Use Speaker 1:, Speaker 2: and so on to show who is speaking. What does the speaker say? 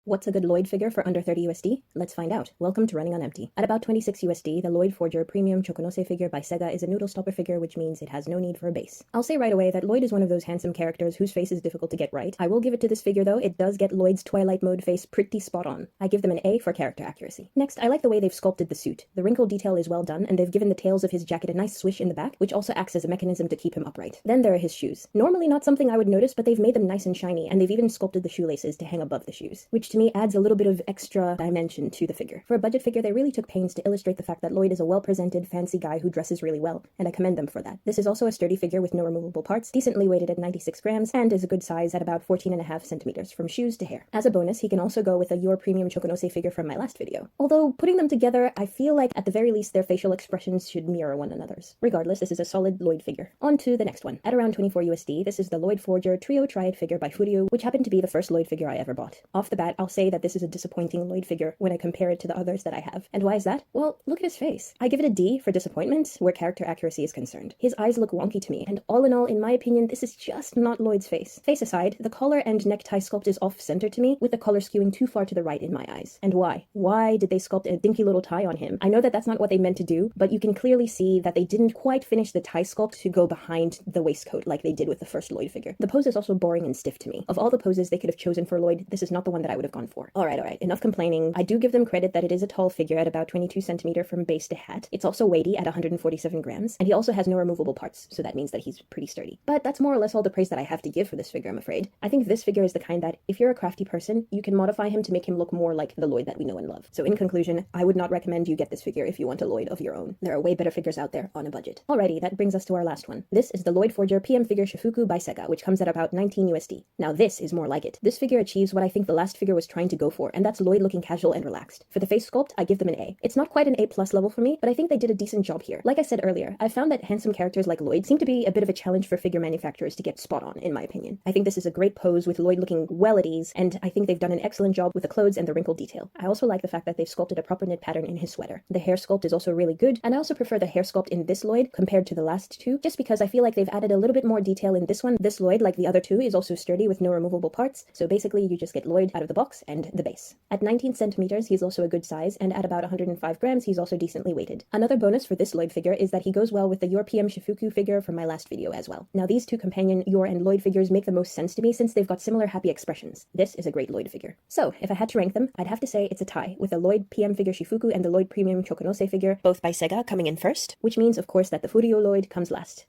Speaker 1: What's a good Loid figure for under 30 USD? Let's find out. Welcome to Running on Empty. At about 26 USD, the Loid Forger Premium Chokonose figure by Sega is a noodle stopper figure, which means it has no need for a base. I'll say right away that Loid is one of those handsome characters whose face is difficult to get right. I will give it to this figure though, it does get Loid's Twilight mode face pretty spot on. I give them an A for character accuracy. Next, I like the way they've sculpted the suit. The wrinkle detail is well done, and they've given the tails of his jacket a nice swish in the back, which also acts as a mechanism to keep him upright. Then there are his shoes. Normally not something I would notice, but they've made them nice and shiny, and they've even sculpted the shoelaces to hang above the shoes, which to me adds a little bit of extra dimension to the figure. For a budget figure, they really took pains to illustrate the fact that Loid is a well-presented, fancy guy who dresses really well, and I commend them for that. This is also a sturdy figure with no removable parts, decently weighted at 96 grams, and is a good size at about 14.5 centimeters, from shoes to hair. As a bonus, he can also go with a Your Premium Chokonose figure from my last video. Although, putting them together, I feel like at the very least their facial expressions should mirror one another's. Regardless, this is a solid Loid figure. On to the next one. At around 24 USD, this is the Loid Forger Trio Triad figure by Furio, which happened to be the first Loid figure I ever bought. Off the bat, I'll say that this is a disappointing Loid figure when I compare it to the others that I have. And why is that? Well, look at his face. I give it a D for disappointment where character accuracy is concerned. His eyes look wonky to me, and all in all, in my opinion, this is just not Loid's face. Face aside, the collar and necktie sculpt is off-center to me, with the collar skewing too far to the right in my eyes. And why? Why did they sculpt a dinky little tie on him? I know that that's not what they meant to do, but you can clearly see that they didn't quite finish the tie sculpt to go behind the waistcoat like they did with the first Loid figure. The pose is also boring and stiff to me. Of all the poses they could have chosen for Loid, this is not the one that I would have gone for. Alright, enough complaining. I do give them credit that it is a tall figure at about 22 centimeter from base to hat. It's also weighty at 147 grams, and he also has no removable parts, so that means that he's pretty sturdy. But that's more or less all the praise that I have to give for this figure, I'm afraid. I think this figure is the kind that, if you're a crafty person, you can modify him to make him look more like the Loid that we know and love. So in conclusion, I would not recommend you get this figure if you want a Loid of your own. There are way better figures out there on a budget. Alrighty, that brings us to our last one. This is the Loid Forger PM figure Shifuku by Sega, which comes at about 19 USD. Now this is more like it. This figure achieves what I think the last figure was trying to go for, and that's Loid looking casual and relaxed. For the face sculpt, I give them an A. It's not quite an A+ level for me, but I think they did a decent job here. Like I said earlier, I've found that handsome characters like Loid seem to be a bit of a challenge for figure manufacturers to get spot on, in my opinion. I think this is a great pose with Loid looking well at ease, and I think they've done an excellent job with the clothes and the wrinkle detail. I also like the fact that they've sculpted a proper knit pattern in his sweater. The hair sculpt is also really good, and I also prefer the hair sculpt in this Loid compared to the last two, just because I feel like they've added a little bit more detail in this one. This Loid, like the other two, is also sturdy with no removable parts, so basically you just get Loid out of the box and the base. At 19 centimeters, he's also a good size, and at about 105 grams, he's also decently weighted. Another bonus for this Loid figure is that he goes well with the Your PM Shifuku figure from my last video as well. Now these two companion Your and Loid figures make the most sense to me since they've got similar happy expressions. This is a great Loid figure. So, if I had to rank them, I'd have to say it's a tie, with the Loid PM figure Shifuku and the Loid Premium Chokonose figure, both by Sega, coming in first, which means of course that the Furio Loid comes last.